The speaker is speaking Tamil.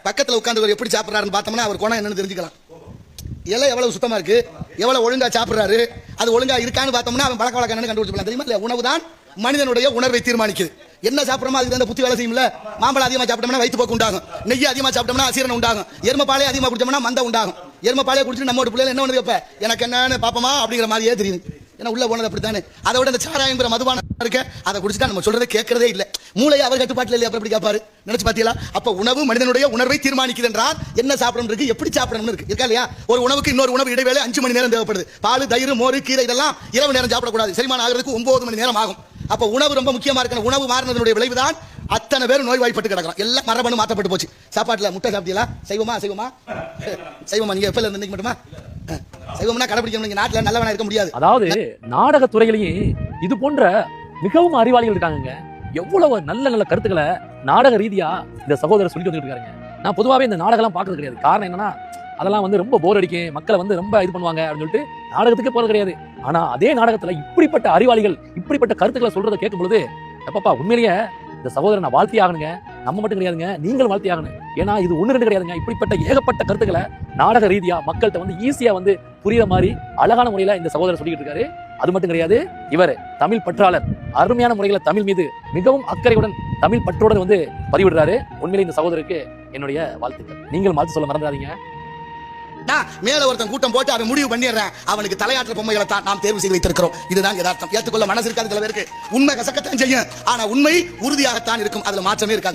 பக்கத்துல உட்கார்ந்து எப்படி சாப்பிடுறாருன்னு பார்த்தோம்னா அவர் குணம் என்னன்னு தெரிஞ்சுக்கலாம். இலை எவ்வளவு சுத்தமா இருக்கு, எவ்வளவு ஒழுங்கா சாப்பிடுறாரு, அது ஒழுங்கா இருக்கான்னு பார்த்தோம்னா அவன் பழக்க வழக்கம் கண்டுபிடிச்சிக்கலாம். தெரியுமா இல்ல? உணவு தான் மனிதனுடைய உணர்வை தீர்மானிக்குது. என்ன சாப்பிடுறோமோ அதுக்கு அந்த புத்தி வேலை செய்யும்ல. மாம்பழம் அதிகமா சாப்பிட்டோம்னா வயிற்று போக்கு உண்டாகும், நெய் அதிகமா சாப்பிட்டோம்னா அசீரணம் உண்டாகும், எருமப்பாலே அதிகமா குடிச்சோம்னா மந்த உண்டாகும். எருமப்பாலே குடிச்சிட்டு நம்ம பிள்ளைல என்ன ஒண்ணு வைப்ப எனக்கு என்னன்னு பாப்பமா அப்படிங்கிற மாதிரியே தெரியுது. ஏன்னா உள்ள போனது அப்படித்தானே. அதை விட அந்த சாராயங்கிற மதுபானம் இருக்க அதை குடிச்சுட்டா நம்ம சொல்றதை கேட்கறதே இல்லை. மூளையை அவர் கட்டுப்பாட்டில் இல்லையா? எப்படி கேட்பாரு? நினைச்சு பாத்தீங்களா? அப்ப உணவு மனிதனுடைய உணர்வை தீர்மானிக்குது என்றால் என்ன சாப்பிடணும் இருக்கு, எப்படி சாப்பிடணும் இருக்கு இருக்கா இல்லையா? ஒரு உணவுக்கு இன்னொரு உணவு இடைவேளை 5 மணி நேரம் தேவைப்படுது. பால், தயிர், மோர், கீரை இதெல்லாம் இரவு நேரம் சாப்பிடக்கூடாது. செரிமானம் ஆகிறதுக்கு 9 மணி நேரம் ஆகும். அப்ப உணவு ரொம்ப முக்கியமா இருக்கு. உணவு மாறினதனுடைய விளைவுதான் அத்தனை பேர் நோய்வாய்ப்பட்டு கிடக்கிறோம். எல்லாம் மரபணு மாற்றப்பட்டு போச்சு. சாப்பாட்டுல முட்டை சாப்பிட்டீங்களா? செய்வோமா செய்வோமா? நீங்க எப்ப இருந்து மட்டுமா செய்வோம்னா கடைபிடிக்கணும். நாட்டுல நல்லவனா இருக்க முடியாது. அதாவது நாடக துறையிலேயே இது போன்ற மிகவும் அறிவாளிகள் இருக்காங்க. எவ்வளவு நல்ல நல்ல கருத்துக்களை நாடக ரீதியா இந்த சகோதரர் சொல்லிட்டு வந்துட்டு இருக்காங்க. நான் பொதுவாகவே இந்த நாடகம் பாக்குறது கிடையாது. காரணம் என்னன்னா அதெல்லாம் ரொம்ப போர் அடிக்கும், மக்களை ரொம்ப இது பண்ணுவாங்க அப்படின்னு சொல்லிட்டு நாடகத்துக்கே போறது கிடையாது. ஆனா அதே நாடகத்துல இப்படிப்பட்ட அறிவாளிகள் இப்படிப்பட்ட கருத்துக்களை சொல்றதை கேட்கும் பொழுது எப்பப்பா உண்மையிலேயே இந்த சகோதரன் நான் வாழ்த்தி ஆகணுங்க. நம்ம மட்டும் கிடையாதுங்க, நீங்கள் வாழ்த்தி ஆகணும். ஏன்னா இது 1-2 கிடையாதுங்க. இப்படிப்பட்ட ஏகப்பட்ட கருத்துக்களை நாடக ரீதியா மக்கள்கிட்ட ஈஸியா புரியுற மாதிரி அழகான முறையில இந்த சகோதரர் சொல்லிட்டு இருக்காரு. அது மட்டும் கிடையாது, இவர் தமிழ் பற்றாளர். அருமையான முறையில தமிழ் மீது மிகவும் அக்கறையுடன் தமிழ் பற்றோடு பதிவிடுறாரு. உண்மையிலே இந்த சகோதரருக்கு என்னுடைய வாழ்த்துக்கள். நீங்கள் வாழ்த்து சொல்ல மறந்துடாதீங்க. மேல ஒருத்தன் கூட்டம் போட்டு அவன் முடிவு பண்ணிடுறேன், அவனுக்கு தலையாற்ற பொம்மைகளை தான் நாம் தேர்வு செய்து வைத்திருக்கிறோம். இதுதான் யதார்த்தம். ஏற்றுக்கொள்ள மனசு இருக்காது சில பேருக்கு. உண்மை கசக்கத்தான் செய்யும், ஆனா உண்மை உறுதியாகத்தான் இருக்கும். அதுல மாற்றமே இருக்காது.